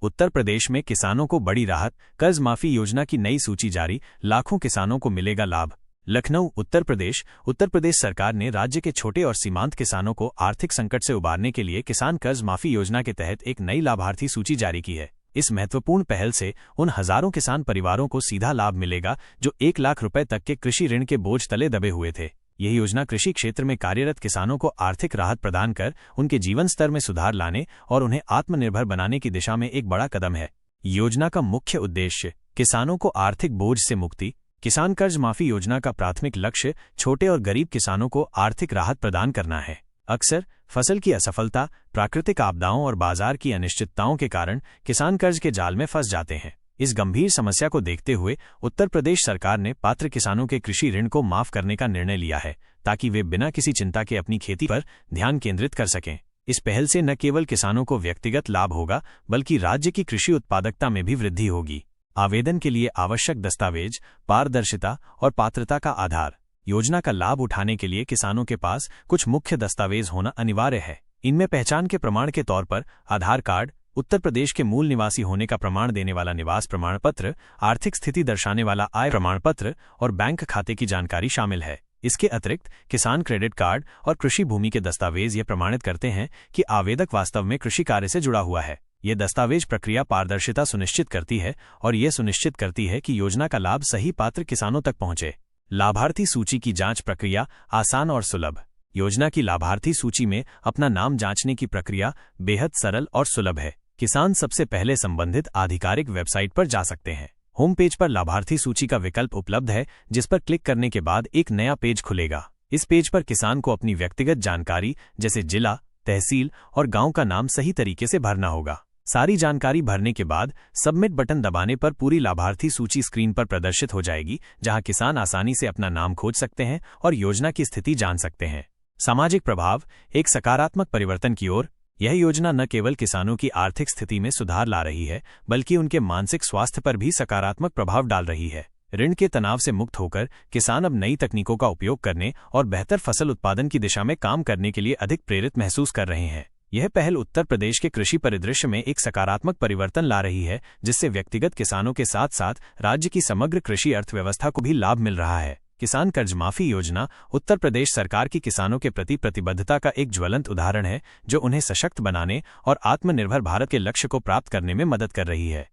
उत्तर प्रदेश में किसानों को बड़ी राहत, कर्ज माफी योजना की नई सूची जारी, लाखों किसानों को मिलेगा लाभ। लखनऊ, उत्तर प्रदेश सरकार ने राज्य के छोटे और सीमांत किसानों को आर्थिक संकट से उबारने के लिए किसान कर्ज माफी योजना के तहत एक नई लाभार्थी सूची जारी की है। इस महत्वपूर्ण पहल से उन हजारों किसान परिवारों को सीधा लाभ मिलेगा जो 1 लाख रुपए तक के कृषि ऋण के बोझ तले दबे हुए थे। यह योजना कृषि क्षेत्र में कार्यरत किसानों को आर्थिक राहत प्रदान कर उनके जीवन स्तर में सुधार लाने और उन्हें आत्मनिर्भर बनाने की दिशा में एक बड़ा कदम है। योजना का मुख्य उद्देश्य किसानों को आर्थिक बोझ से मुक्ति। किसान कर्ज माफी योजना का प्राथमिक लक्ष्य छोटे और गरीब किसानों को आर्थिक राहत प्रदान करना है। अक्सर फसल की असफलता, प्राकृतिक आपदाओं और बाजार की अनिश्चितताओं के कारण किसान कर्ज के जाल में फंस जाते हैं। इस गंभीर समस्या को देखते हुए उत्तर प्रदेश सरकार ने पात्र किसानों के कृषि ऋण को माफ करने का निर्णय लिया है, ताकि वे बिना किसी चिंता के अपनी खेती पर ध्यान केंद्रित कर सकें। इस पहल से न केवल किसानों को व्यक्तिगत लाभ होगा, बल्कि राज्य की कृषि उत्पादकता में भी वृद्धि होगी। आवेदन के लिए आवश्यक दस्तावेज, पारदर्शिता और पात्रता का आधार। योजना का लाभ उठाने के लिए किसानों के पास कुछ मुख्य दस्तावेज होना अनिवार्य है। इनमें पहचान के प्रमाण के तौर पर आधार कार्ड, उत्तर प्रदेश के मूल निवासी होने का प्रमाण देने वाला निवास प्रमाण पत्र, आर्थिक स्थिति दर्शाने वाला आय प्रमाण पत्र और बैंक खाते की जानकारी शामिल है। इसके अतिरिक्त किसान क्रेडिट कार्ड और कृषि भूमि के दस्तावेज ये प्रमाणित करते हैं कि आवेदक वास्तव में कृषि कार्य से जुड़ा हुआ है। ये दस्तावेज प्रक्रिया पारदर्शिता सुनिश्चित करती है और ये सुनिश्चित करती है कि योजना का लाभ सही पात्र किसानों तक पहुंचे। लाभार्थी सूची की जांच प्रक्रिया आसान और सुलभ। योजना की लाभार्थी सूची में अपना नाम जांचने की प्रक्रिया बेहद सरल और सुलभ है। किसान सबसे पहले संबंधित आधिकारिक वेबसाइट पर जा सकते हैं। होम पेज पर लाभार्थी सूची का विकल्प उपलब्ध है, जिस पर क्लिक करने के बाद एक नया पेज खुलेगा। इस पेज पर किसान को अपनी व्यक्तिगत जानकारी जैसे जिला, तहसील और गांव का नाम सही तरीके से भरना होगा। सारी जानकारी भरने के बाद सबमिट बटन दबाने पर पूरी लाभार्थी सूची स्क्रीन पर प्रदर्शित हो जाएगी, जहां किसान आसानी से अपना नाम खोज सकते हैं और योजना की स्थिति जान सकते हैं। सामाजिक प्रभाव, एक सकारात्मक परिवर्तन की ओर। यह योजना न केवल किसानों की आर्थिक स्थिति में सुधार ला रही है, बल्कि उनके मानसिक स्वास्थ्य पर भी सकारात्मक प्रभाव डाल रही है। ऋण के तनाव से मुक्त होकर किसान अब नई तकनीकों का उपयोग करने और बेहतर फसल उत्पादन की दिशा में काम करने के लिए अधिक प्रेरित महसूस कर रहे हैं। यह पहल उत्तर प्रदेश के कृषि परिदृश्य में एक सकारात्मक परिवर्तन ला रही है, जिससे व्यक्तिगत किसानों के साथ साथ राज्य की समग्र कृषि अर्थव्यवस्था को भी लाभ मिल रहा है। किसान कर्ज माफी योजना उत्तर प्रदेश सरकार की किसानों के प्रति प्रतिबद्धता का एक ज्वलंत उदाहरण है, जो उन्हें सशक्त बनाने और आत्मनिर्भर भारत के लक्ष्य को प्राप्त करने में मदद कर रही है।